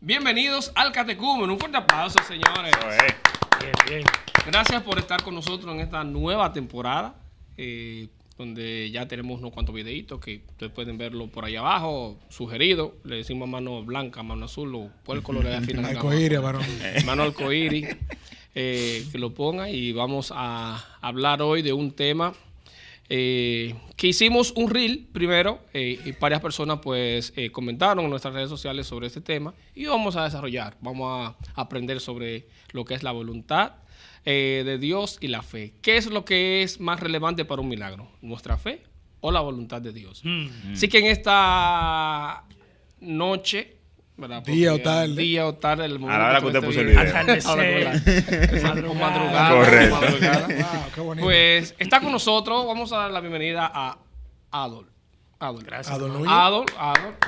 Bienvenidos al Catecumen. Un fuerte aplauso, señores. Bien, bien. Gracias por estar con nosotros en esta nueva temporada, donde ya tenemos unos cuantos videitos que ustedes pueden verlo por ahí abajo, sugerido. Le decimos mano blanca, mano azul, o por el color de la final. Arcoíris, varón. Mano arcoíris, que lo ponga. Y vamos a hablar hoy de un tema que hicimos un reel primero, y varias personas pues comentaron en nuestras redes sociales sobre este tema y vamos a desarrollar, vamos a aprender sobre lo que es la voluntad de Dios y la fe. ¿Qué es lo que es más relevante para un milagro? ¿Nuestra fe o la voluntad de Dios? Así que en esta noche, ¿verdad? Día o tarde, el momento a la hora que usted puso el video. Madrugada. Correcto. Wow, qué bonito. Pues está con nosotros. Vamos a dar la bienvenida a Adol. Gracias. Adol Núñez. Adol.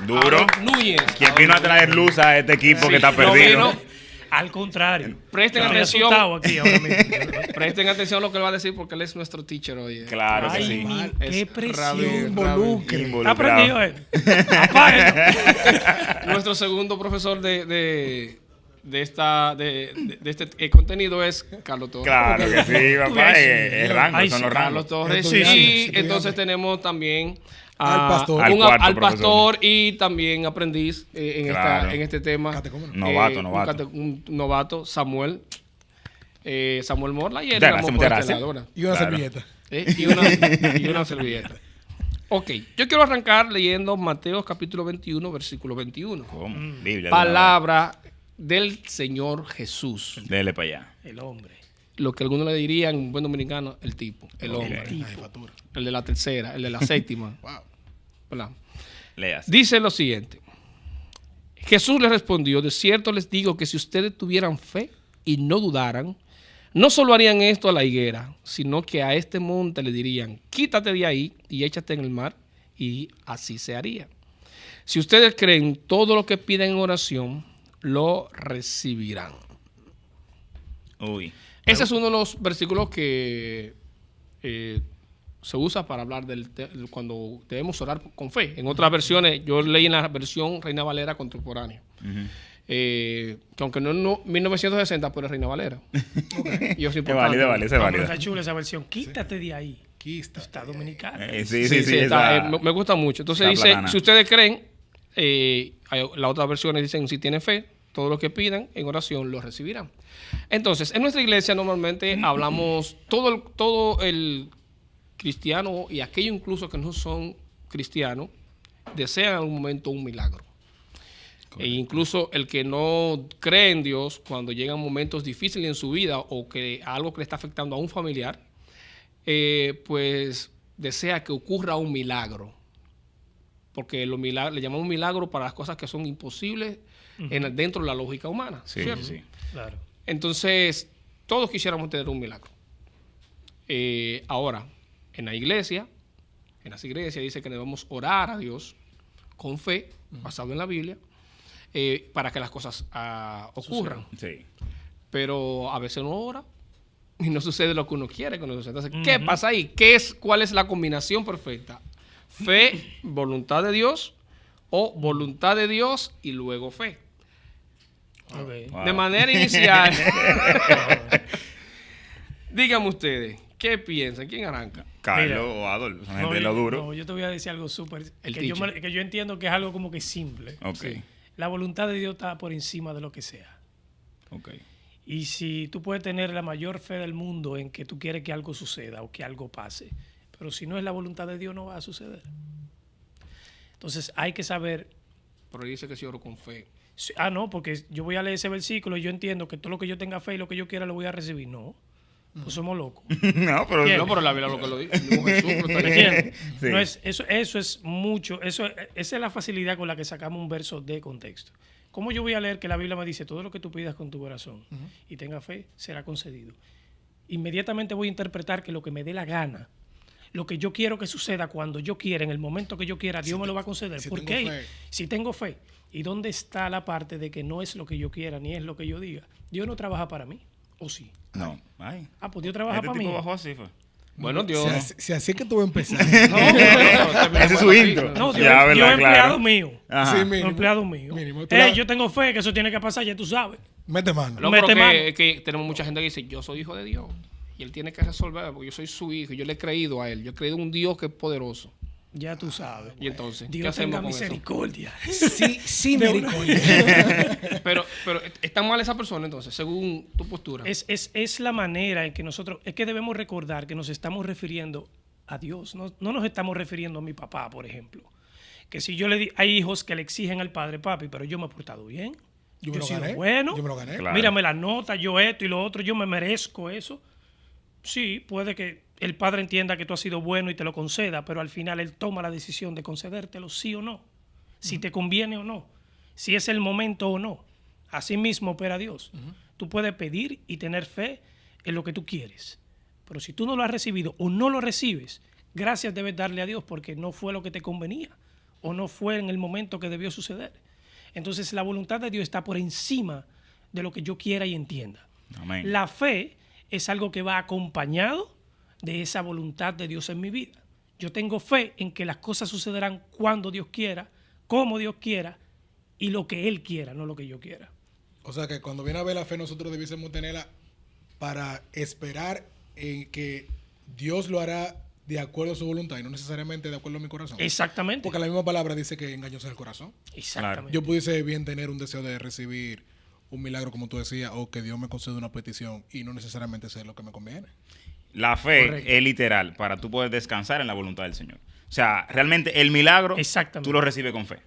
Duro. Adol Núñez. Quien vino a traer luz a este equipo Sí, que está no perdido. vino. Al contrario. Presten Estoy atención. asustado aquí ahora mismo. Presten atención a lo que él va a decir porque él es nuestro teacher hoy. Claro que Ay, sí. qué Es presión. Involucre. ¿Está aprendido él? Apáguenlo. Nuestro segundo profesor de este contenido es Carlos Torres. Claro que sí, papá. Ay, sí. El rango, Ay, son sí, los Carlos rangos. Torres. Estudiante, Y estudiante. entonces tenemos también Al pastor. Al cuarto al profesor. pastor y también aprendiz Claro. en este tema. Catecumen. Novato. Un novato, Samuel Morla. Y él Muchas éramos gracias, por muchas este gracias. lado, ¿verdad? Y una Claro. servilleta. Y una servilleta. Ok, yo quiero arrancar leyendo Mateo capítulo 21, versículo 21. ¿Cómo? Biblia. Palabra del Señor Jesús. Dele para allá. El hombre. Lo que algunos le dirían, en buen dominicano, el tipo, el Ok. hombre. Ay, factura. El de la tercera, el de la séptima. Wow. ¿Verdad? Leas. Dice lo siguiente. Jesús les respondió, de cierto les digo que si ustedes tuvieran fe y no dudaran, no solo harían esto a la higuera, sino que a este monte le dirían, quítate de ahí y échate en el mar, y así se haría. Si ustedes creen todo lo que piden en oración, lo recibirán. Uy. Ese es uno de los versículos que se usa para hablar cuando debemos orar con fe. En otras versiones, yo leí en la versión Reina Valera contemporánea. Que aunque no es 1960, pero es Reina Valera. Y eso es Es importante. válida, vale, es Pero válida. está chula esa versión. Quítate de ahí. Aquí está. Está dominicana. Sí, Sí, está, esa- me gusta mucho. Entonces está dice, platana. si ustedes creen, las otras versiones dicen, si tienen fe, todo lo que pidan en oración lo recibirán. Entonces, en nuestra iglesia normalmente hablamos, todo el cristiano y aquellos incluso que no son cristianos, desean en algún momento un milagro. E incluso el que no cree en Dios, cuando llegan momentos difíciles en su vida o que algo que le está afectando a un familiar, pues desea que ocurra un milagro. Porque le llamamos milagro para las cosas que son imposibles dentro de la lógica humana. Sí, ¿cierto? sí. Claro. Entonces, todos quisiéramos tener un milagro. Ahora, en las iglesias dice que debemos orar a Dios con fe, basado en la Biblia, para que las cosas ocurran. Sí. Pero a veces uno ora y no sucede lo que uno quiere que no suceda. Entonces, ¿qué pasa ahí? ¿Cuál es la combinación perfecta? Fe, voluntad de Dios, o voluntad de Dios y luego fe. Ok. Wow. De manera inicial, díganme ustedes, ¿qué piensan? ¿Quién arranca? Carlos Mira. o Adolfo, son No, gente de yo- lo duro. no, yo te voy a decir algo súper. El Que, teacher. que yo entiendo que es algo como que simple. Ok. Sí. La voluntad de Dios está por encima de lo que sea. Ok. Y si tú puedes tener la mayor fe del mundo en que tú quieres que algo suceda o que algo pase, pero si no es la voluntad de Dios, no va a suceder. Entonces hay que saber. Pero dice que si oro con fe. No, porque yo voy a leer ese versículo y yo entiendo que todo lo que yo tenga fe y lo que yo quiera lo voy a recibir. No, pues somos locos. No, pero Bien. No, pero la Biblia lo que lo dice. Dijo Jesús, pero está ¿Me bien. entiendes? Sí. No es, eso es mucho. Esa es la facilidad con la que sacamos un verso de contexto. ¿Cómo yo voy a leer que la Biblia me dice todo lo que tú pidas con tu corazón y tenga fe será concedido? Inmediatamente voy a interpretar que lo que me dé la gana, lo que yo quiero que suceda cuando yo quiera, en el momento que yo quiera, Dios me lo va a conceder. si ¿Por tengo qué? fe. Si tengo fe. ¿Y dónde está la parte de que no es lo que yo quiera ni es lo que yo diga? Dios no trabaja para mí, ¿o sí? No. Ay. Ah, pues Dios trabaja Este para tipo mí. bajó así, fue. Bueno, Dios. Si así es que tú vas a empezar. Ese es su intro. No, Dios, Ya, Dios ¿verdad? es empleado Claro. mío. Ajá. Sí, No mínimo. empleado mío. Mínimo. Yo tengo fe que eso tiene que pasar, ya tú sabes. Mete mano. Loco, Mete lo mano. que tenemos mucha gente que dice, yo soy hijo de Dios. Y él tiene que resolver, porque yo soy su hijo. Yo le he creído a él. Yo he creído en un Dios que es poderoso. Ya tú sabes. Y entonces, ¿qué Dios hacemos tenga con eso? misericordia. Sí, sí, De misericordia. Pero ¿está mal esa persona entonces, según tu postura? Es la manera en que nosotros, es que debemos recordar que nos estamos refiriendo a Dios. No nos estamos refiriendo a mi papá, por ejemplo. Que si yo le di, hay hijos que le exigen al padre, papi, pero yo me he portado bien. Yo Yo me he lo sido gané. bueno. Yo me lo gané. Claro. Mírame la nota, yo esto y lo otro, yo me merezco eso. Sí, puede que el padre entienda que tú has sido bueno y te lo conceda, pero al final él toma la decisión de concedértelo sí o no, si te conviene o no, si es el momento o no. Así mismo opera Dios. Tú puedes pedir y tener fe en lo que tú quieres, pero si tú no lo has recibido o no lo recibes, gracias debes darle a Dios porque no fue lo que te convenía o no fue en el momento que debió suceder. Entonces la voluntad de Dios está por encima de lo que yo quiera y entienda. Amén. La fe es algo que va acompañado de esa voluntad de Dios en mi vida. Yo tengo fe en que las cosas sucederán cuando Dios quiera, como Dios quiera y lo que Él quiera, no lo que yo quiera. O sea que cuando viene a ver la fe, nosotros debiésemos tenerla para esperar en que Dios lo hará de acuerdo a su voluntad y no necesariamente de acuerdo a mi corazón. Exactamente. Porque la misma palabra dice que engañoso es el corazón. Exactamente. Yo pudiese bien tener un deseo de recibir un milagro, como tú decías, o que Dios me conceda una petición y no necesariamente ser lo que me conviene. La fe Correcto. es literal para tú poder descansar en la voluntad del Señor. O sea, realmente el milagro Exactamente. tú lo recibes con fe.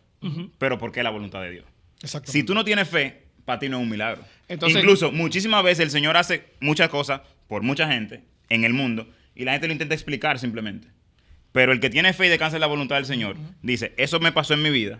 Pero porque es la voluntad de Dios. Exactamente. Si tú no tienes fe, para ti no es un milagro. Entonces- Incluso muchísimas veces el Señor hace muchas cosas por mucha gente en el mundo y la gente lo intenta explicar simplemente. Pero el que tiene fe y descansa en la voluntad del Señor dice, eso me pasó en mi vida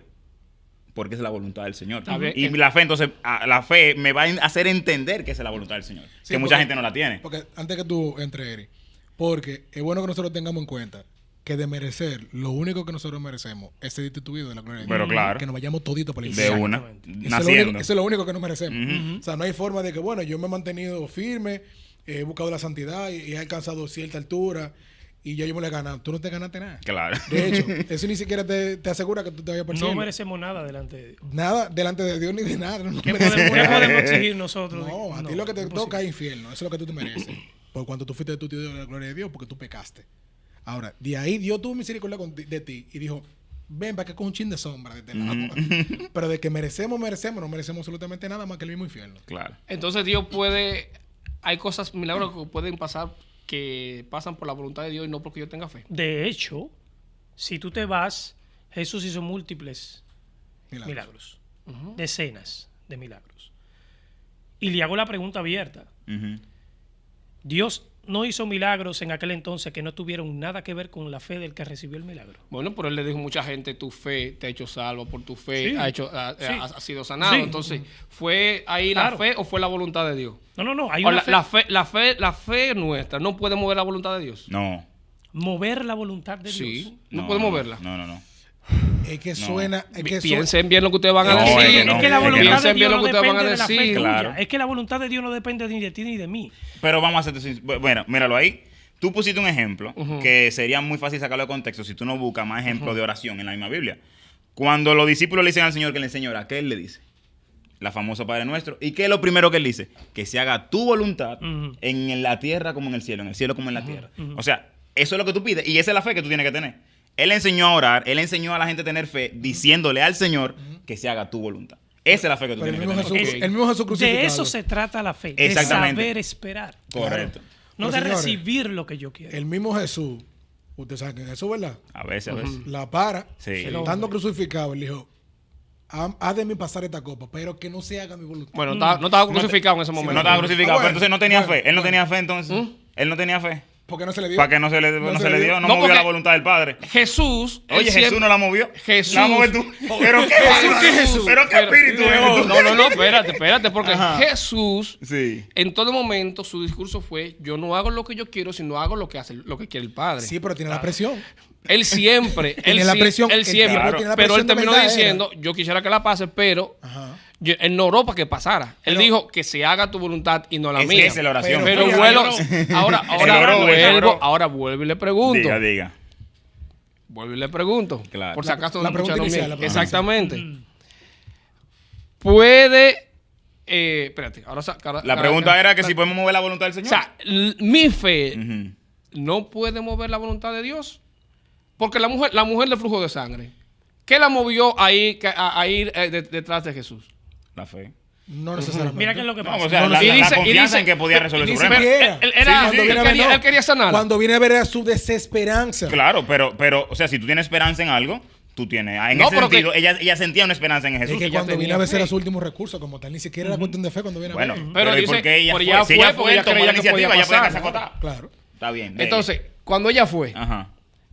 porque es la voluntad del Señor. Está bien. Y la fe, entonces, la fe me va a hacer entender que esa es la voluntad del Señor. Sí, que mucha porque- gente no la tiene. Porque antes que tú entres, Eri, porque es bueno que nosotros tengamos en cuenta que de merecer, lo único que nosotros merecemos es ser destituidos de la gloria de Dios. Pero claro. Que nos vayamos toditos para el De infierno. una. Exactamente. Eso es, Naciendo. eso es lo único que nos merecemos. O sea, no hay forma de que, bueno, yo me he mantenido firme, he buscado la santidad y he alcanzado cierta altura y ya yo me lo he ganado. Tú no te ganaste nada. Claro. De hecho, eso ni siquiera te asegura que tú te vayas por No cielo. merecemos nada delante de Dios. Nada delante de Dios ni de nada. No, ¿Qué merecemos podemos, qué nada. podemos exigir nosotros? No, a ti No, lo que te imposible. toca es infierno. Eso es lo que tú te mereces. Por cuanto tú fuiste destituido de la gloria de Dios, porque tú pecaste. Ahora, de ahí Dios tuvo misericordia de ti y dijo, ven para que con un chin de sombra de este lado. Pero de que merecemos, no merecemos absolutamente nada más que el mismo infierno. Claro. Entonces Dios puede, hay cosas, milagros que pueden pasar, que pasan por la voluntad de Dios y no porque yo tenga fe. De hecho, si tú te vas, Jesús hizo múltiples Milagros. milagros, decenas de milagros. Y le hago la pregunta abierta. Ujú. Dios no hizo milagros en aquel entonces que no tuvieron nada que ver con la fe del que recibió el milagro. Bueno, pero él le dijo a mucha gente, tu fe te ha hecho salvo, por tu fe Sí. ha sido sanado. Sí. Entonces, ¿fue ahí Claro. la fe o fue la voluntad de Dios? No, hay O una fe. la fe nuestra no puede mover la voluntad de Dios. No. Mover la voluntad de Dios. Sí, no puede moverla. No. Es que suena... Es que Piensen bien lo que ustedes van a No, decir. es que no. Es que la Es que voluntad no. de Piensen bien Dios lo no que ustedes van a depende de la fe decir. tuya. Claro. Es que la voluntad de Dios no depende ni de ti ni de mí. Pero vamos a hacer... Bueno, míralo ahí. Tú pusiste un ejemplo que sería muy fácil sacarlo de contexto si tú no buscas más ejemplos de oración en la misma Biblia. Cuando los discípulos le dicen al Señor que le enseñe a orar, ¿qué Él le dice? La famosa Padre Nuestro. ¿Y qué es lo primero que Él dice? Que se haga tu voluntad en la tierra como en el cielo como en la tierra. O sea, eso es lo que tú pides y esa es la fe que tú tienes que tener. Él enseñó a orar, Él enseñó a la gente a tener fe diciéndole al Señor que se haga tu voluntad. Esa es la fe que tú Pero el tienes que mismo, tener. Jesús, Ok. el mismo Jesús crucificado. De eso se trata la fe. De Exactamente. saber esperar. Correcto. No Pero, de señores, recibir lo que yo quiero. El mismo Jesús, usted sabe que Jesús, ¿verdad? A veces. La para, Sí. estando crucificado, él dijo, haz de mí pasar esta copa, pero que no se haga mi voluntad. Bueno, no estaba crucificado en ese momento. No estaba crucificado, bueno, pero entonces no tenía bueno, fe. Él no bueno. tenía fe entonces. Él no tenía fe. ¿Por qué no se le dio? Para que no se le dio, no No, movió porque- la voluntad del Padre. Jesús. él Oye, Jesús siempre- no la movió. Jesús. La mover tú. ¿Pero qué Jesús? ¿Pero qué espíritu es? No, espérate, porque Ajá. Jesús, Sí. en todo momento, su discurso fue, yo no hago lo que yo quiero, sino hago lo que quiere el Padre. Sí, pero tiene la presión. Él siempre, Tiene la presión, él el siempre, tipo tiene la pero presión él de terminó verdad, diciendo, yo quisiera que la pase, pero Ajá. Él no oró para que pasara. Él Pero- dijo que se haga tu voluntad y no la Es mía. que esa es la oración. Pero Pero- vuelvo, Él ahora vuelvo y le pregunto. Diga. Vuelvo y le pregunto. Claro. Por si acaso La no pregunta escucharon inicial, bien. la pregunta Exactamente. Puede. Espérate. La pregunta era que si podemos mover la voluntad del O Señor. sea, mi fe Ujú. no puede mover la voluntad de Dios. Porque la mujer de flujo de sangre, ¿qué la movió a ir detrás de Jesús? La fe. No necesariamente. Mira qué es lo que No, pasa. o sea, No, no, la, y la dice- confianza y en que podía resolver ni su problema. siquiera. Él era- Cuando él viene a ver, quería- no. él quería sanar. Cuando viene a ver a su desesperanza. Claro, pero, o sea, si tú tienes esperanza en algo, tú tienes. En No, ese pero que- sentido, ella sentía una esperanza en Es Jesús. que ella cuando viene tenía a ver fe. era su último recurso como tal. Ni siquiera era cuestión de fe cuando viene Bueno, a ver. pero ¿y dice- por qué ella pero fue? ella Si ella fue porque fue, ella tomó la creía que iniciativa, podía ella puede pasar, quedarse ¿no? acotada. Claro. Está bien. de Entonces, cuando ella fue, Ajá.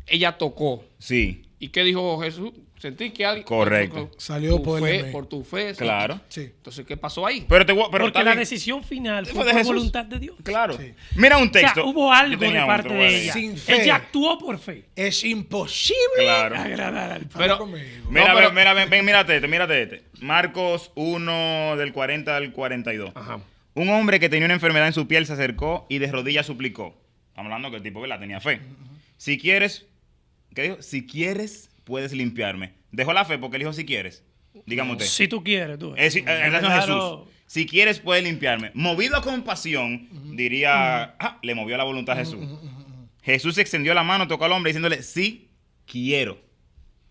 ella tocó. Sí, ¿Y qué dijo Jesús? Sentí que alguien. Correcto. Salió tu por el fe, enemigo. por tu fe. claro. Sí. Entonces, ¿qué pasó ahí? Pero Porque está la bien. decisión final Fue fue de por Jesús. voluntad de Dios. Claro. Sí. Mira un O sea, texto. hubo Yo algo tenía de parte otro, de vale. ella. Sin fe. Ella actuó por fe. Es imposible Claro. Agradar al Padre. Pero- hablar conmigo. Mira, No, pero- mírate este. Marcos 1 del 40 al 42. Ajá. Un hombre que tenía una enfermedad en su piel se acercó y de rodillas suplicó. Estamos hablando que el tipo, ¿verdad? Tenía fe. Si quieres, ¿qué dijo? Si quieres, puedes limpiarme. Dejó la fe porque él dijo si quieres. Dígame usted. Si tú quieres, tú. En relación a Claro. Jesús. Si quieres, puedes limpiarme. Movido a compasión, diría, le movió la voluntad a Jesús. Jesús extendió la mano, tocó al hombre diciéndole, sí, quiero.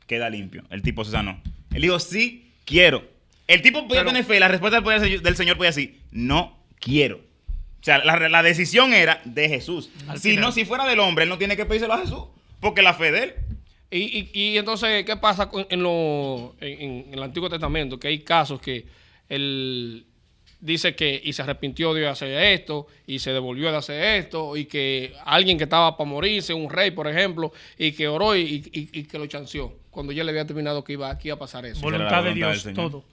Queda limpio. El tipo se sanó. Él dijo, sí, quiero. El tipo podía Pero- tener fe. La respuesta del Señor podía decir, no quiero. O sea, la decisión era de Jesús. Al Si final. no, si fuera del hombre, él no tiene que pedírselo a Jesús. Porque la fe de él. Y entonces, ¿qué pasa en el Antiguo Testamento? Que hay casos que él dice que y se arrepintió de hacer esto y se devolvió de hacer esto y que alguien que estaba para morirse, un rey, por ejemplo, y que oró y que lo chanceó cuando ya le había terminado que iba a pasar eso. Era la Voluntad de voluntad Dios, del Señor. todo.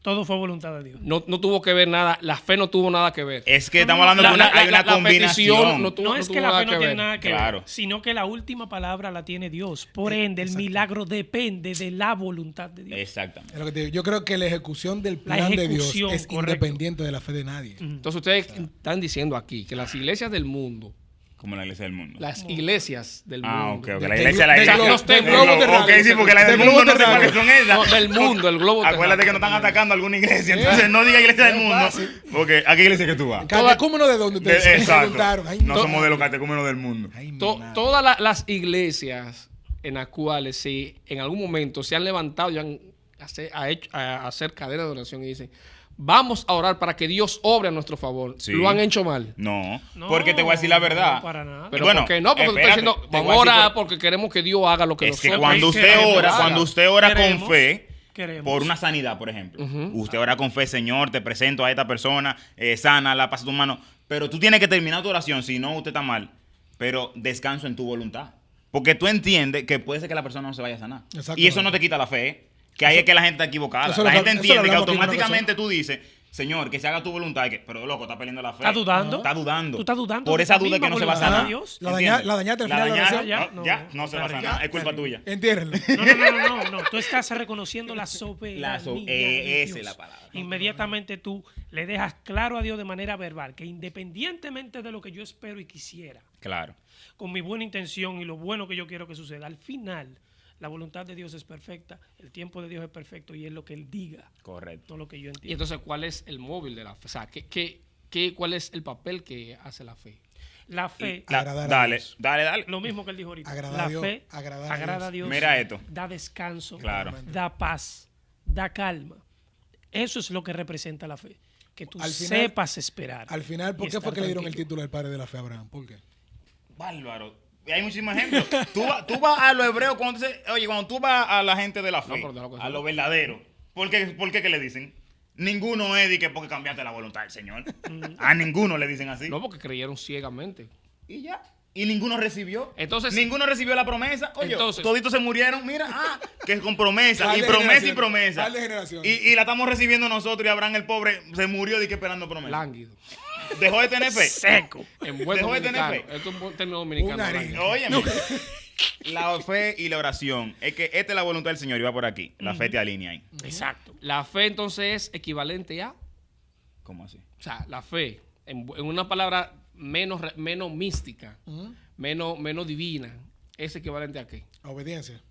Todo fue voluntad de Dios. No tuvo que ver nada, la fe no tuvo nada que ver. Es que estamos hablando de que hay una la petición combinación. no tuvo- No es tuvo que la nada fe no que tiene ver. nada que Claro. ver, sino que la última palabra la tiene Dios. Por ende, el milagro depende de la voluntad de Dios. Exactamente. Es lo que te digo. Yo creo que la ejecución del La plan de Dios ejecución, es correcto. independiente de la fe de nadie. Entonces ustedes están diciendo aquí que las iglesias del mundo, Como la iglesia del mundo. las iglesias del Ah, mundo, ok, ok. Del La iglesia, la globo- iglesia. del del del globo globo. terráqueo. Ok, sí, porque la del Del mundo globo no sé terráqueo. cuáles son esas. No, del mundo, el globo Acuérdate terráqueo. que nos están atacando a alguna iglesia, entonces no diga iglesia del mundo. Porque ¿a qué iglesia que tú vas? ¿Catecúmeno de dónde ustedes se Exacto. preguntaron? Ay, No mi somos de los madre. catecúmenos del mundo. Ay, mi To- madre. todas las iglesias en las cuales en algún momento se han levantado y han a hacer cadena de oración y dicen, vamos a orar para que Dios obre a nuestro favor. Sí. Lo han hecho mal. No, No, porque te voy a decir la verdad. no, para nada. Pero Bueno, ¿por qué no? Porque tú estás espérate, diciendo, te voy vamos a a decir orar por- porque queremos que Dios haga lo que Es que nosotros cuando usted queremos, ora, haga. cuando usted ora con Queremos. fe, Queremos. por una sanidad, por ejemplo. Usted ora con fe, Señor, te presento a esta persona, sana, la pasa tu mano. Pero tú tienes que terminar tu oración, si no, usted está mal. Pero descanso en tu voluntad. Porque tú entiendes que puede ser que la persona no se vaya a sanar. Exacto. Y eso no te quita la fe, ¿eh? Que ahí es que la gente está equivocada. eso La lo- gente eso lo entiende que hablamos aquí en una automáticamente tú dices, Señor, que se haga tu voluntad. Pero loco, está perdiendo la fe. ¿Estás dudando? Está dudando. ¿Tú estás dudando Por de esa tu duda que no misma se va a voluntad de sanar. Dios? La ¿Entiendes? dañaste al final de la dañaste, oración. ya, no se va a sanar. Es culpa tuya. Entiéndanlo. No. Tú estás reconociendo la soberanía de esa es Dios. la palabra. Inmediatamente tú le dejas claro a Dios de manera verbal que independientemente de lo que yo espero y quisiera, Claro. con mi buena intención y lo bueno que yo quiero que suceda, al final la voluntad de Dios es perfecta, el tiempo de Dios es perfecto y es lo que Él diga, Correcto. no lo que yo Y entiendo. entonces, ¿cuál es el móvil de la fe? O sea, ¿cuál es el papel que hace la fe? La fe, Agradar a Dale, Dios. dale. lo mismo que él dijo ahorita, Agradar la a Dios, fe agradar a agrada a Dios, Mira esto. da descanso, Claro. da paz, da calma. Eso es lo que representa la fe, que tú Al final- sepas esperar. Al final, ¿por y qué fue estar que le dieron el tranquilo. título del padre de la fe a Abraham? ¿Por qué? Bárbaro. Y hay muchísimos ejemplos. Tú vas a los hebreos, cuando tú vas a la gente de la fe, No, pero de lo que a sea. lo verdadero, ¿por qué que le dicen? Ninguno es de que porque cambiaste la voluntad del Señor. A ninguno le dicen así. No, porque creyeron ciegamente. Y ya. Y ninguno recibió. Entonces- ninguno recibió la promesa. Oye, Entonces- toditos se murieron. Mira, que con promesa. Par Y de promesa y generaciones, promesa. par de generaciones. Y la estamos recibiendo nosotros y Abraham el pobre se murió de que esperando promesa. Lánguido. Dejó de tener fe. Seco. En buen Dejó de tener dominicano. fe. Esto es un buen término dominicano. Un harina. lánguido. Óyeme. la fe y la oración. Es que esta es la voluntad del Señor y va por aquí. La fe te alinea ahí. Exacto. La fe entonces es equivalente a, ¿Cómo así? o sea, la fe, en una palabra menos mística, Ujú. menos divina, es equivalente a qué? A obediencia.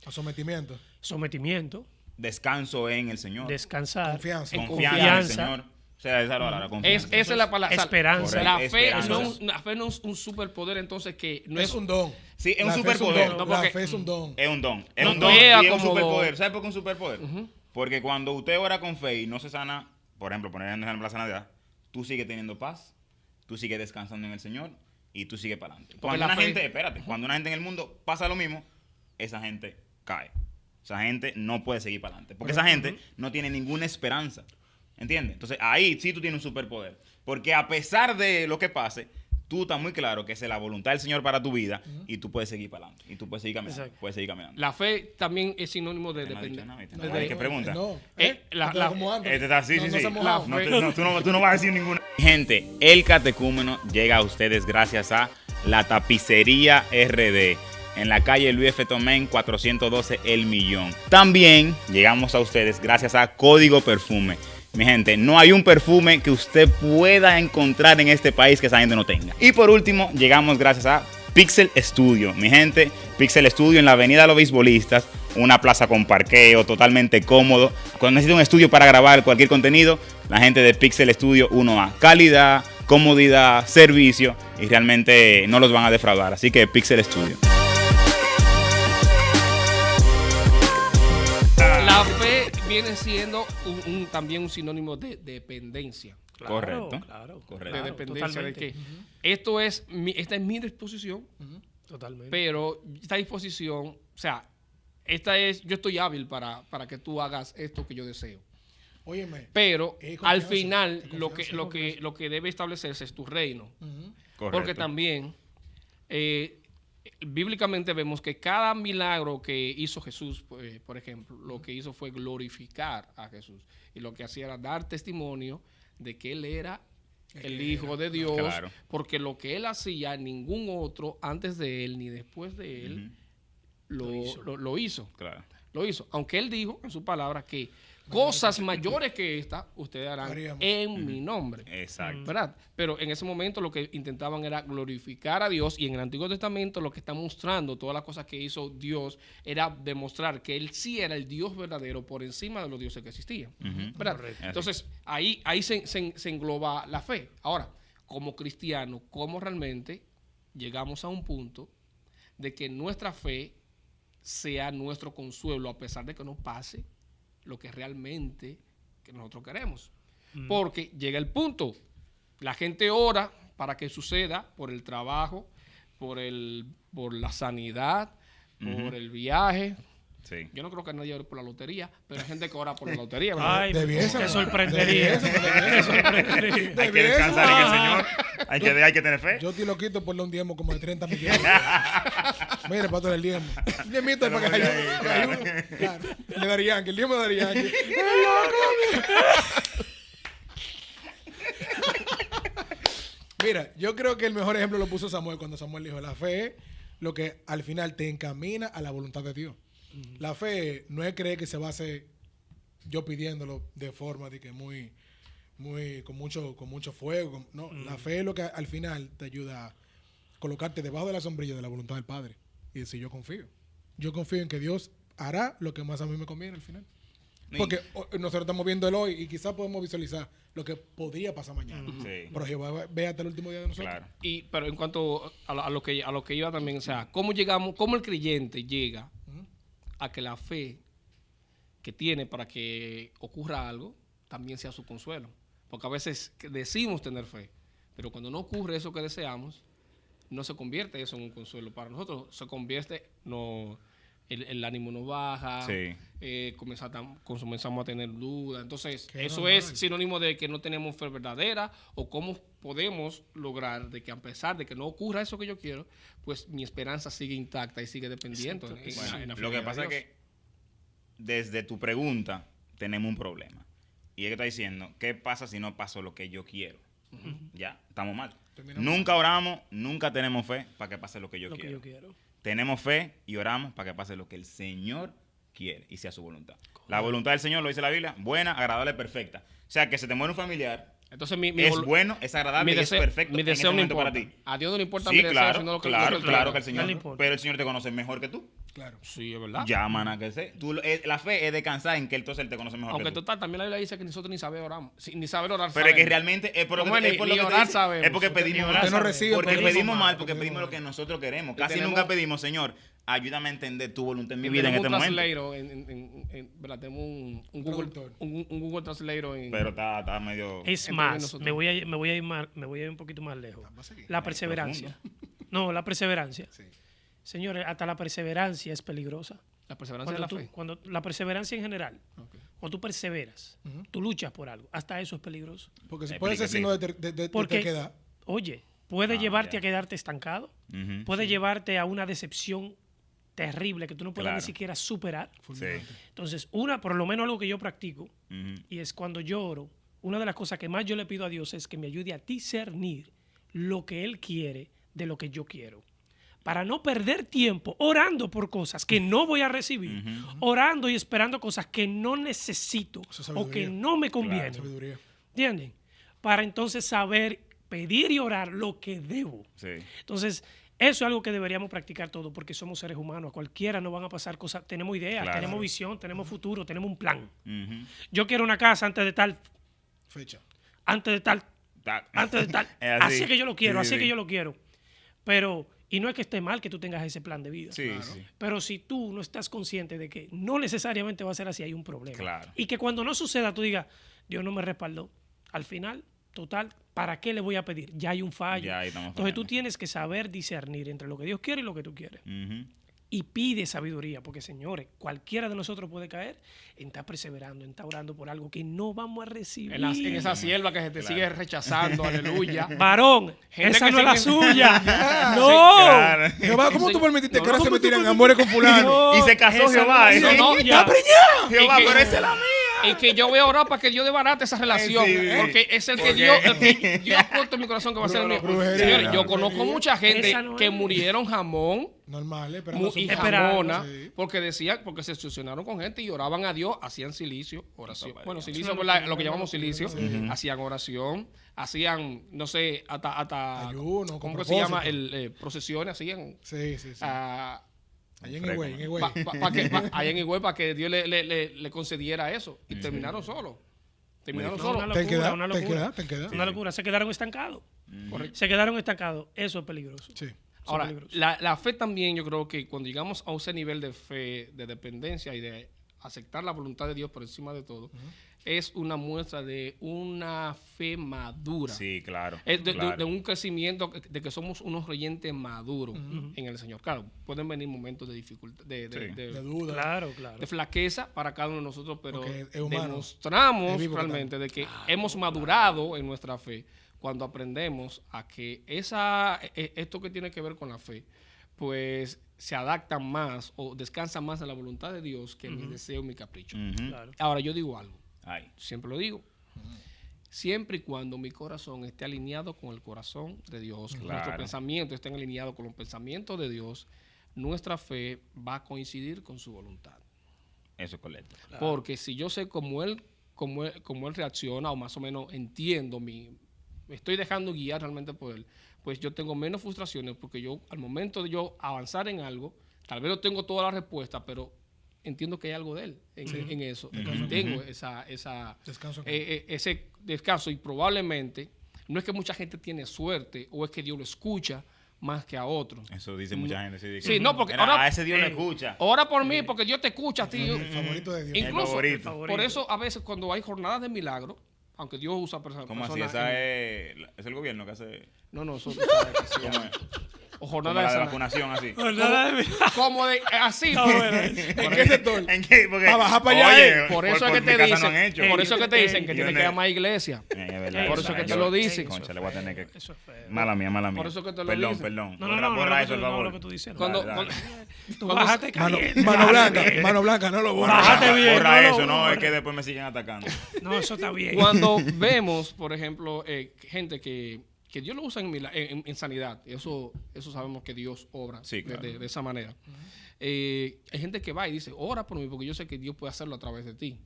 A sometimiento. Sometimiento, Descanso en el Señor. descansar, Confianza. Confianza en el confianza. Señor. O sea, esa es la Es, confianza. esa es la palabra. Esperanza. La Correcto, fe, esperanza. la fe no es un superpoder, entonces que no Es un don. Sí, es un La fe superpoder. don. No, La porque- fe es un don. Es un don. Es No un don juega y es un como- superpoder. ¿Sabes por qué es un superpoder? Porque cuando usted ora con fe y no se sana, por ejemplo, poner en ejemplo la sanidad, tú sigues teniendo paz, tú sigues descansando en el Señor y tú sigues para adelante. Cuando la una fe- gente, espérate, cuando una gente en el mundo pasa lo mismo, esa gente cae. Esa gente no puede seguir para adelante. Porque esa gente no tiene ninguna esperanza. ¿Entiendes? Entonces ahí sí tú tienes un superpoder. Porque a pesar de lo que pase, tú estás muy claro que esa es la voluntad del Señor para tu vida y tú puedes seguir para adelante. Y tú puedes seguir caminando. Exacto. Puedes seguir caminando. La fe también es sinónimo de No ha dicho dependencia. nada, ¿viste? No, Nadie que pregunta. No. la- Como antes. Este está así, No, sí, no sí. se ha mojado. No, tú no vas a decir ninguna. Gente, el catecúmeno llega a ustedes gracias a la tapicería RD. En la calle Luis F. Tomén, 412 El Millón. También llegamos a ustedes gracias a Código Perfume. Mi gente, no hay un perfume que usted pueda encontrar en este país que esa gente no tenga. Y por último, llegamos gracias a Pixel Studio. Mi gente, Pixel Studio en la avenida Los Beisbolistas, una plaza con parqueo totalmente cómodo. Cuando necesita un estudio para grabar cualquier contenido, la gente de Pixel Studio 1A. Calidad, comodidad, servicio y realmente no los van a defraudar. Así que Pixel Studio. La fe viene siendo también un sinónimo de dependencia. Claro, Correcto. Claro. Correcto. De Claro, dependencia. De totalmente. que esta es mi disposición, Totalmente. pero esta disposición, o sea, yo estoy hábil para que tú hagas esto que yo deseo. Óyeme. Pero Es al confianza, final es lo que, confianza, lo es que, confianza. lo que debe establecerse es tu reino. Ujú. Correcto. Porque también bíblicamente vemos que cada milagro que hizo Jesús, pues, por ejemplo, lo que hizo fue glorificar a Jesús. Y lo que hacía era dar testimonio de que Él era el Hijo de Dios. Claro. Porque lo que Él hacía, ningún otro antes de Él ni después de Él lo hizo. Claro. Lo hizo. Aunque Él dijo en su palabra que cosas mayores que esta ustedes harán Haríamos. en mi nombre. Exacto. ¿Verdad? Pero en ese momento lo que intentaban era glorificar a Dios y en el Antiguo Testamento lo que está mostrando, todas las cosas que hizo Dios, era demostrar que Él sí era el Dios verdadero por encima de los dioses que existían. ¿Verdad? Correcto. Entonces, ahí se engloba la fe. Ahora, como cristianos, ¿cómo realmente llegamos a un punto de que nuestra fe sea nuestro consuelo a pesar de que no pase lo que realmente que nosotros queremos? Porque llega el punto, la gente ora para que suceda por el trabajo, por la sanidad, por el viaje. Sí. Yo no creo que nadie ore por la lotería, pero hay gente que ora por la lotería, ¿verdad? Ay, Debiese, te ¿no? sorprendería. Te sorprendería. Hay que descansar en el Señor. Hay que tener fe. Yo estoy loquito por un diezmo como de 30 millones. Mire, pato del diezmo. Un diezmito para que ayude. Claro. Le darían, que el diezmo le darían. Mira, yo creo que el mejor ejemplo lo puso Samuel cuando Samuel dijo, la fe es lo que al final te encamina a la voluntad de Dios. La fe no es creer que se va a hacer yo pidiéndolo de forma de que muy con mucho fuego. No, la fe es lo que al final te ayuda a colocarte debajo de la sombrilla de la voluntad del Padre y decir yo confío. Yo confío en que Dios hará lo que más a mí me conviene al final. Porque nosotros estamos viendo el hoy y quizás podemos visualizar lo que podría pasar mañana. Sí. Pero Jehová ve hasta el último día de nosotros. Claro. Pero en cuanto a lo que iba también, o sea, cómo el creyente llega a que la fe que tiene para que ocurra algo también sea su consuelo. Porque a veces decimos tener fe, pero cuando no ocurre eso que deseamos, no se convierte eso en un consuelo para nosotros. Se convierte, el ánimo nos baja, Sí. comenzamos a tener dudas. Entonces, Qué eso normal. es sinónimo de que no tenemos fe verdadera o cómo podemos lograr de que a pesar de que no ocurra eso que yo quiero, pues mi esperanza sigue intacta y sigue dependiendo. Bueno, en la lo que fidelidad pasa de es Dios. que desde tu pregunta tenemos un problema. Y es que está diciendo, ¿qué pasa si no pasó lo que yo quiero? Ya, estamos mal. Terminamos. Nunca oramos, nunca tenemos fe para que pase lo que yo Lo que quiero. yo quiero. tenemos fe y oramos para que pase lo que el Señor quiere y sea su voluntad. La voluntad del Señor, lo dice la Biblia, buena, agradable, perfecta. O sea, que se te muere un familiar, Entonces, mi es bueno, es agradable y es perfecto mi en ese deseo no momento importa. para ti. A Dios no le importa Sí, mi deseo, claro, sino lo que claro, lo claro que el No Señor, le importa. pero el Señor te conoce mejor que tú. Claro. Sí, es verdad. Ya, mana, que sé. La fe es descansar en que entonces Él te conoce mejor Aunque que tú. total, también la Biblia dice que nosotros ni saber oramos, ni saber orar Pero es que sabemos. realmente es por lo ¿Cómo que, es? es por lo Ni que te orar dice. sabemos. Es porque pedimos Usted no recibe porque porque pedimos mal, porque porque pedimos lo pedimos que nosotros queremos. Y Casi tenemos- nunca pedimos, Señor, ayúdame a entender tu voluntad en mi vida en Tenemos este un momento. translator ¿verdad? Tenemos un Google, Traductor. un Google Translator en... Pero está medio... Es Entre más, nosotros. me voy a ir un poquito más lejos. Vamos a seguir. La perseverancia. No, la perseverancia. Sí. Señores, hasta la perseverancia es peligrosa. La perseverancia de la fe. Cuando la perseverancia en general, Ok. cuando tú perseveras, tú luchas por algo, hasta eso es peligroso. Porque Es puede ser signo peligroso. de Porque, terquedad. oye, puede llevarte ya. a quedarte estancado, Ujú, puede llevarte a una decepción terrible que tú no puedas Claro. ni siquiera superar. sí. Entonces, por lo menos algo que yo practico, Ujú. y es cuando yo oro, una de las cosas que más yo le pido a Dios es que me ayude a discernir lo que Él quiere de lo que yo quiero. Para no perder tiempo orando por cosas que no voy a recibir, orando y esperando cosas que no necesito Eso es o sabiduría. que no me convienen. Sabiduría. ¿Entienden? Para entonces saber pedir y orar lo que debo. Sí. Entonces, eso es algo que deberíamos practicar todos porque somos seres humanos. A cualquiera nos van a pasar cosas. Tenemos ideas, Claro. tenemos visión, tenemos futuro, tenemos un plan. Ujú. Yo quiero una casa antes de tal, Fecha. antes de tal, Ta- antes de tal. Es Así que yo lo quiero, Sí, así sí. que yo lo quiero. Pero, y no es que esté mal que tú tengas ese plan de vida. Sí, sí. Pero si tú no estás consciente de que no necesariamente va a ser así, hay un problema. Claro. Y que cuando no suceda, tú digas, Dios no me respaldó. Al final, total, ¿para qué le voy a pedir? Ya hay un fallo. Ya ahí estamos Entonces tú fallando. tienes que saber discernir entre lo que Dios quiere y lo que tú quieres. Ujú. Y pide sabiduría, porque señores, cualquiera de nosotros puede caer en estar perseverando, en estar orando por algo que no vamos a recibir. En esa sierva que se te sigue rechazando, aleluya. Varón, Gente esa que no es la sigue- suya. Sí, No. Claro. Jehová, ¿cómo tú permitiste No, que ahora no, se ¿cómo tú metieran amores con fulano? Y se casó esa Jehová. no es la ¿no? suya. Jehová, Y que- pero esa es la mía. Y que yo voy a orar para que Dios desbarate esa relación. Sí, sí. Porque es el que Porque- Dios ha puesto en mi corazón que va a ser el mío. Brujería. Señores, yo Brujería. conozco mucha gente Esa no que es. murieron jamón Normal, esperando su y Esperando, jamona sí. porque se obsesionaron con gente y oraban a Dios, hacían silicio, oración. Bueno, silicio, No, ¿verdad? no, Lo que no, llamamos no, silicio. no, Hacían oración, hacían, no sé, hasta Ayuno, con ¿cómo que se propósito. llama? Procesiones, hacían Sí, sí, sí. ah, Allá en Higüey, en Higüey. allá en Higüey para que Dios le concediera eso. Y terminaron solos. Terminaron No, solos. una Ten locura, queda, una ten locura. queda, ten queda. Una locura. Se quedaron estancados. Correcto. Se quedaron estancados. Eso es peligroso. Sí. Eso es Ahora, peligroso. la fe también, yo creo que cuando llegamos a ese nivel de fe, de dependencia y de aceptar la voluntad de Dios por encima de todo, es una muestra de una fe madura. Sí, claro. Es claro. de un crecimiento, de que somos unos creyentes maduros en el Señor. Claro, pueden venir momentos de dificultad, Sí. De duda. Claro, claro. de flaqueza para cada uno de nosotros, pero Porque es humano. demostramos Es vivo realmente de que hemos madurado en nuestra fe cuando aprendemos a que esto que tiene que ver con la fe, pues se adapta más o descansa más en la voluntad de Dios que en mi deseo y mi capricho. Ujú. Claro. Ahora, yo digo algo, Ay. siempre lo digo, siempre y cuando mi corazón esté alineado con el corazón de Dios, Claro. nuestro pensamiento esté alineado con los pensamientos de Dios, nuestra fe va a coincidir con su voluntad. Eso es correcto. Porque si yo sé cómo él reacciona o más o menos entiendo me estoy dejando guiar realmente por él, pues yo tengo menos frustraciones porque yo al momento de yo avanzar en algo, tal vez no tengo toda la respuesta, pero entiendo que hay algo de él en eso. Y tengo Descanso. ese descanso y probablemente no es que mucha gente tiene suerte o es que Dios lo escucha más que a otros. Eso dice mucha gente. Sí, de que, Sí, no, porque mira, ahora- a ese Dios le escucha. Ora por mí porque Dios te escucha a ti. El favorito de Dios. Incluso, favorito. por eso a veces cuando hay jornadas de milagro, aunque Dios usa ¿Cómo así? personas... Esa es el gobierno que hace. No, no, eso tú sabes que se ¿Cómo llama. es? O Como jornada la de de sana- vacunación, así. Como de así. ¿En qué sector? ¿En qué? Porque, Pa' bajar pa' allá, Por eso es por que te mi casa no dicen, han hecho. por eso es que te dicen que Yo tienes no- que ir a más iglesia. Es verdad, Por eso es que te yo- lo dicen. Concha, le voy a tener que. Eso es feo. Mala mía, mala mía. Por eso que te lo Perdón, dicen. perdón. No, no, no, Borra no, eso, por no, favor. lo que tú dices. No. Cuando, Dale, Tú cuando- bájate caliente. Mano blanca, bájate. mano blanca, no lo borres. Bájate bien. Borra no, eso, no, borra. es que después me siguen atacando. No, eso está bien. cuando vemos, por ejemplo, gente que que Dios lo usa en sanidad. Eso sabemos que Dios obra Sí, claro. de esa manera. Hay gente que va y dice, ora por mí porque yo sé que Dios puede hacerlo a través de ti.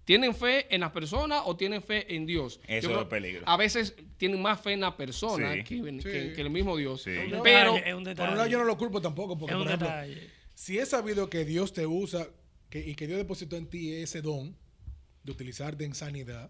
¿Tienen fe en las personas o tienen fe en Dios? Eso Yo creo es peligro. A veces tienen más fe en la persona Sí. que el mismo Dios. Sí. Pero Es un Por detalle. un lado, yo no lo culpo tampoco, porque, Es un por ejemplo, detalle. si he sabido que Dios te usa y que Dios depositó en ti ese don de utilizarte en sanidad,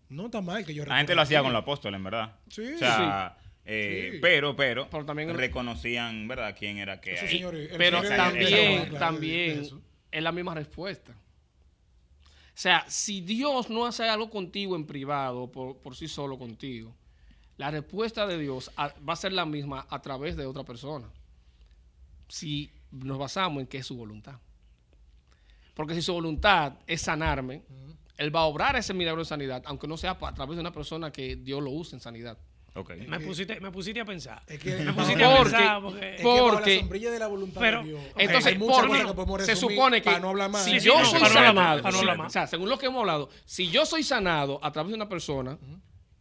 no está mal que yo La gente lo hacía con la los apóstoles, en verdad. Sí. O sea, Sí. pero Pero también- reconocían, ¿verdad? Quién era que Eso, ahí. señores, el Pero señor- también- también eso. es la misma respuesta. O sea, si Dios no hace algo contigo en privado, por sí solo contigo, la respuesta de Dios va a ser la misma a través de otra persona. Si nos basamos en que es su voluntad. Porque si su voluntad es sanarme, Él va a obrar ese milagro de sanidad, aunque no sea a través de una persona que Dios lo use en sanidad. Ok. Me pusiste a pensar. Es que- Me pusiste Porque- a pensar porque... Es que bajo Porque- la sombrilla de la voluntad pero- de Dios. Entonces, hay muchas por cosas mí, que podemos se resumir supone que para no hablar más. si Sí, sí, yo no, soy para no hablar más, sanado, para no hablar más. o sea, según lo que hemos hablado, si yo soy sanado a través de una persona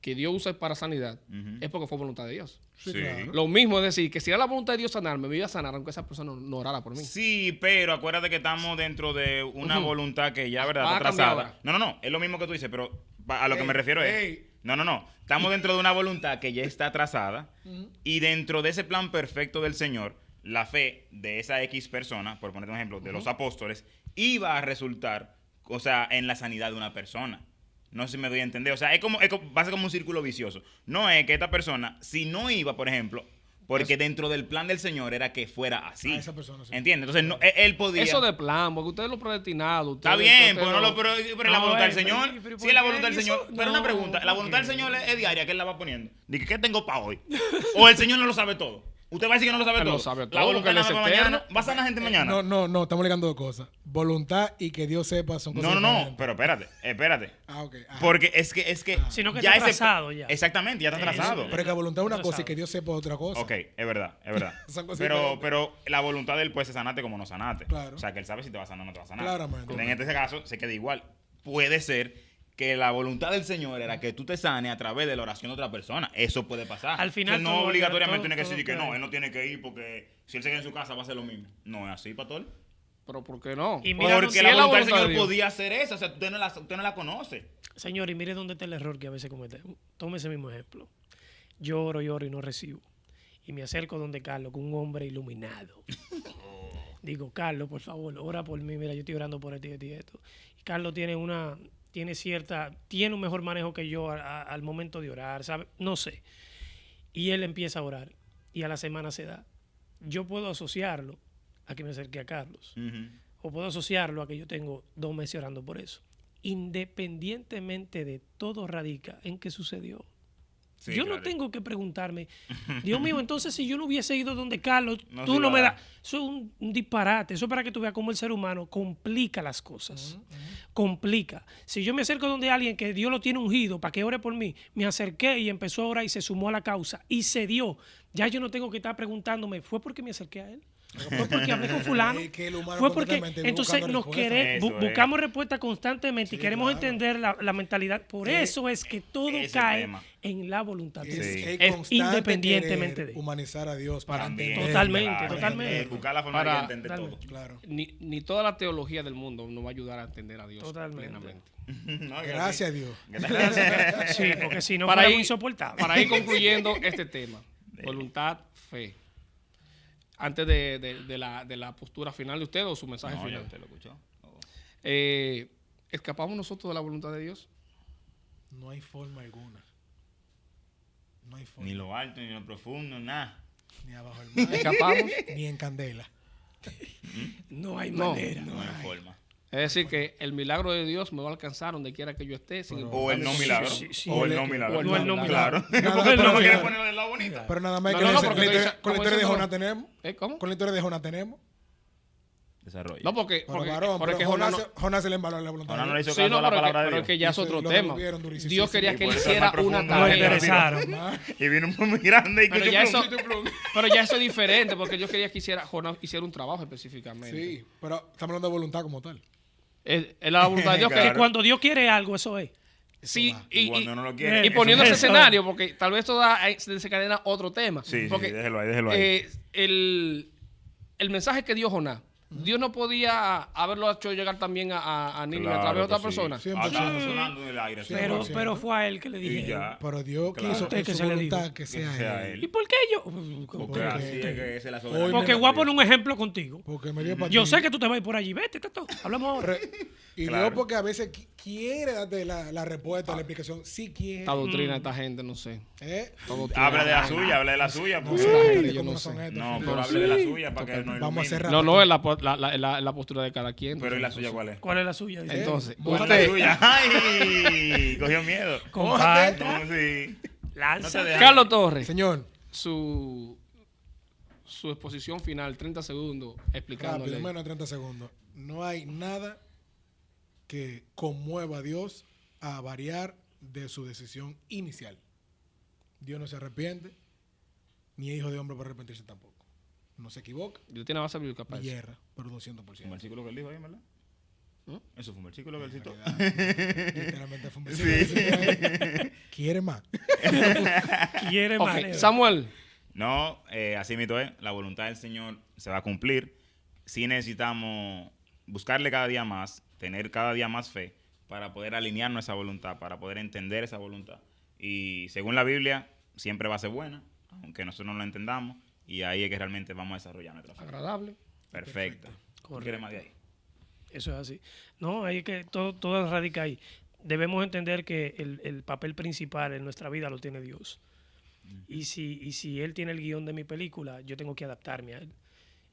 que Dios usa para sanidad, es porque fue voluntad de Dios. Sí, Sí. claro. Lo mismo es decir, que si era la voluntad de Dios sanarme, me iba a sanar aunque esa persona no orara por mí. Sí, pero acuérdate que estamos dentro de una voluntad que ya, ¿verdad? Va Está a cambiar trazada. ahora. No, es lo mismo que tú dices, pero a lo que Ey, me refiero es... ey. No. Estamos dentro de una voluntad que ya está trazada y dentro de ese plan perfecto del Señor, la fe de esa X persona, por ponerte un ejemplo, de los apóstoles, iba a resultar, o sea, en la sanidad de una persona. No sé si me doy a entender. O sea, va a ser como un círculo vicioso. No es que esta persona, si no iba, por ejemplo, porque dentro del plan del Señor era que fuera así. A esa persona, sí. ¿Entiendes? Entonces, no, él podía... Eso de plan, porque ustedes lo predestinados. Está bien, pero, pero es la No, voluntad del pero- Señor. pero Sí, es la ¿por voluntad qué del Señor. eso? Pero una No, pregunta, ¿la ¿por voluntad qué? del Señor es diaria que él la va poniendo? Dice, ¿qué tengo para hoy? O el Señor no lo sabe todo. Usted va a decir que no lo sabe Él todo. lo sabe La todo, voluntad porque él nada es más para eterno. mañana. ¿Va a sanar gente mañana? No, estamos ligando dos cosas. Voluntad y que Dios sepa son cosas No, diferentes. pero espérate. Ah, ok. Ajá. Porque es que Sino que ya está ese- trazado ya. Exactamente, ya está Eso, trazado. Pero que voluntad es una Tú cosa y sabes. que Dios sepa otra cosa. Ok, es verdad. Son cosas pero, diferentes. pero la voluntad de él puede ser sanarte como no sanarte. Claro. O sea, que él sabe si te va a sanar o no te va a sanar. Claramente. En este caso, se queda igual. Puede ser que la voluntad del Señor era que tú te sanes a través de la oración de otra persona. Eso puede pasar. Al final O sea, no todo- obligatoriamente todo- tiene que todo decir que queda no, ahí. él no tiene que ir porque si él se queda en su casa va a hacer lo mismo. No es así, pastor. Pero ¿por qué no? Y mira, Porque si la es voluntad del de Señor Dios. podía hacer eso. O sea, usted no la conoce. Señor, y mire dónde está el error que a veces cometemos. Tome ese mismo ejemplo. Yo oro y no recibo. Y me acerco donde Carlos, con un hombre iluminado. Digo, Carlos, por favor, ora por mí. Mira, yo estoy orando por esto y esto. Y Carlos tiene un mejor manejo que yo al momento de orar, ¿sabe? No sé. Y él empieza a orar. Y a la semana se da. Yo puedo asociarlo a que me acerque a Carlos. Ujú. O puedo asociarlo a que yo tengo 2 meses orando por eso. Independientemente de todo radica en qué sucedió. Sí, yo claro. no tengo que preguntarme, Dios mío, entonces si yo no hubiese ido donde Carlos, No tú se no iba me a das. dar. Eso es un disparate. Eso es para que tú veas cómo el ser humano complica las cosas. Complica. Si yo me acerco donde alguien que Dios lo tiene ungido para que ore por mí, me acerqué y empezó a orar y se sumó a la causa y se dio. Ya yo no tengo que estar preguntándome, ¿fue porque me acerqué a él? ¿Fue porque hablé con fulano? Es que el humano Fue porque constantemente entonces buscando nos respuestas. queremos, Eso es. buscamos respuestas constantemente y Sí, queremos claro. entender la mentalidad. Por eso es que todo ese cae tema. en la voluntad de Es, Dios. Sí. es constante independientemente querer de. humanizar a Dios para También. entender. Totalmente, Claro, totalmente. Buscar la forma Para- de entender todo. totalmente. Claro. Ni toda la teología del mundo nos va a ayudar a entender a Dios Totalmente. plenamente. No, que Gracias a así. Dios. Sí, porque si no Para fuera ir- muy insoportable. Para ir concluyendo este tema, voluntad, fe. Antes de la postura final de usted o su mensaje No, ya final. usted lo escuchó. ¿Escapamos nosotros de la voluntad de Dios? No hay forma alguna. No hay forma. Ni lo alto, ni lo profundo, nada. Ni abajo del mar, ¿Escapamos? ni en candela. No hay No. manera. No hay forma. Es decir, que el milagro de Dios me va a alcanzar donde quiera que yo esté. Sin Pero- O el no importarme milagro. Sí, sí, O el sí. no milagro. O el no Claro. Nada, Porque él no pero- quiere ponerlo del lado bonito. Pero nada más No, que no, le- no, con porque la estoy- historia- con la como historia de diciendo- Jonás tenemos. ¿Cómo? Con la historia de Jonás tenemos. Desarrollo. No, porque Pero varón, porque pero Jonás Jonás se le embaló la voluntad. Jonás no de le Dios. hizo Sí, caso no, a la pero, palabra de pero Dios. que ya es Y otro lo tema. detuvieron durísimo. Dios quería Y que por él eso es hiciera más profundo, una lo tarea. Interesaron. Y vino un muy grande y Pero que ya, yo- eso, pero ya eso es diferente, porque Dios quería que Jonás hiciera un trabajo específicamente. Sí, pero estamos hablando de voluntad como tal. Es la voluntad de Dios Claro. que Que cuando Dios quiere algo, eso es. Sí, va. Y cuando no lo quiere. y poniendo ese Eso. escenario, porque tal vez se desencadena otro tema. Sí, porque, déjelo ahí. El mensaje que dio Jonás, Dios no podía haberlo hecho llegar también a Nínive a través de otra que sí. persona. 100%. Ah, estaba sonando en el aire. Sí, Pero, 100%. pero fue a él que le Y dije. ya. Pero Dios Claro. quiso Usted en que su se le voluntad dijo. que sea sea él. ¿Y por qué yo? Porque así es que esa es la Hoy soberanía. Porque me- voy a poner un ejemplo contigo. Porque me dio para Yo ti. sé que tú te vas a ir por allí. Vete, Tato. Hablamos ahora. Y Claro. Dios porque a veces quiere darte la respuesta, la explicación. Sí quiere. Esta doctrina de esta gente, no sé. ¿Eh? Esta doctrina Habla de la esta gente. suya, habla de la suya. No porque- sé, Sí, gente, yo cómo no son sé. estos. No, Fíjate. pero hable de la suya para que nos Vamos a ilumine. cerrar. No, es la postura de cada quien. Pero ¿y la suya cuál es? ¿Cuál es la suya? Dice. Entonces, ¿Cuál es usted, la suya? ¡Ay! Cogió miedo. Comparte. No, sí. Lanza. No te dejes. Carlos Torres, Señor, su exposición final, 30 segundos, explicándole. rápido, menos de 30 segundos. No hay nada que conmueva a Dios a variar de su decisión inicial. Dios no se arrepiente, ni es hijo de hombre para arrepentirse tampoco. No se equivoca, Dios tiene base bíblica ni para eso. hierra, pero Un 200%. versículo que él dijo ahí, ¿verdad? ¿Mm? Eso fue un versículo que él citó. Literalmente fue un versículo. ¿Quiere más? Quiere Ok, más. Leo. Samuel, No, así mismo es. La voluntad del Señor se va a cumplir. Sí necesitamos buscarle cada día más, tener cada día más fe para poder alinearnos a esa voluntad, para poder entender esa voluntad. Y según la Biblia, siempre va a ser buena, aunque nosotros no lo entendamos. Y ahí es que realmente vamos a desarrollar nuestra fe. agradable. Perfecto. ¿Tú quieres más de ahí? Eso es así. No, hay que todo radica ahí. Debemos entender que el papel principal en nuestra vida lo tiene Dios. Y si Él tiene el guión de mi película, yo tengo que adaptarme a Él.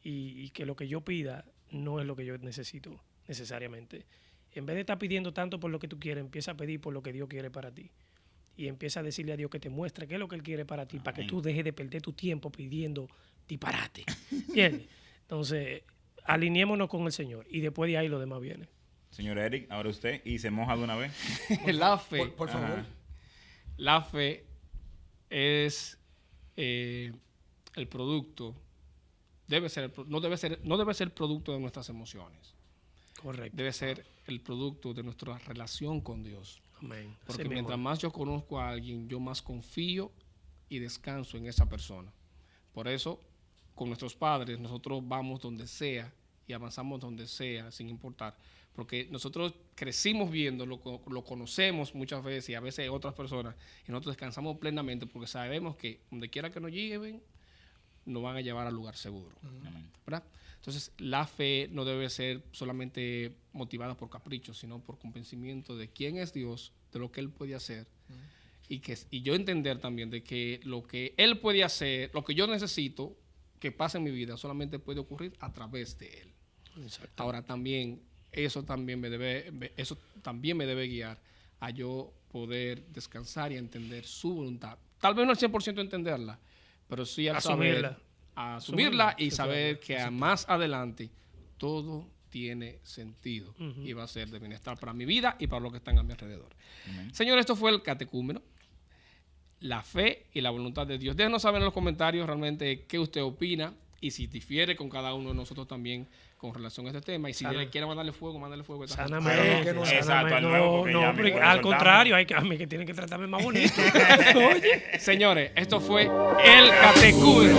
Y que lo que yo pida no es lo que yo necesito necesariamente. En vez de estar pidiendo tanto por lo que tú quieres, empieza a pedir por lo que Dios quiere para ti. Y empieza a decirle a Dios que te muestre qué es lo que Él quiere para ti, para que Amén. tú dejes de perder tu tiempo pidiendo disparate. ¿Entiendes? Entonces, alineémonos con el Señor y después de ahí lo demás viene. Señor Eric, ahora usted, y se moja de una vez. La fe. Por favor. Ajá. La fe es el producto, no debe ser producto de nuestras emociones, Correcto. debe ser el producto de nuestra relación con Dios. Amén. Porque Así mismo. mientras más yo conozco a alguien, yo más confío y descanso en esa persona. Por eso, con nuestros padres, nosotros vamos donde sea y avanzamos donde sea, sin importar. Porque nosotros crecimos viendo, lo conocemos muchas veces y a veces otras personas, y nosotros descansamos plenamente porque sabemos que donde quiera que nos lleven, nos van a llevar al lugar seguro. Amén. ¿Verdad? Entonces, la fe no debe ser solamente motivada por caprichos, sino por convencimiento de quién es Dios, de lo que Él puede hacer. Y yo entender también de que lo que Él puede hacer, lo que yo necesito que pase en mi vida, solamente puede ocurrir a través de Él. Exacto. Ahora también, eso también me debe guiar a yo poder descansar y entender su voluntad. Tal vez no al 100% entenderla, pero sí al Asumirla. saber asumirla y Sí, saber claro. que a más adelante todo tiene sentido Ujú. y va a ser de bienestar para mi vida y para los que están a mi alrededor. Amén. Señor, esto fue el catecúmeno, la fe y la voluntad de Dios. Déjenos saber en los comentarios realmente qué usted opina y si difiere con cada uno de nosotros también con relación a este tema. Y si Sana. quiere mandarle fuego, mándale fuego. a esta Sáname. Pero que no- Exacto, al No, nuevo, porque no, ya mi porque cuerpo al soltamos. contrario, hay que, a mí que tienen que tratarme más bonito. Oye. gente. Señores, esto fue el catecúmeno.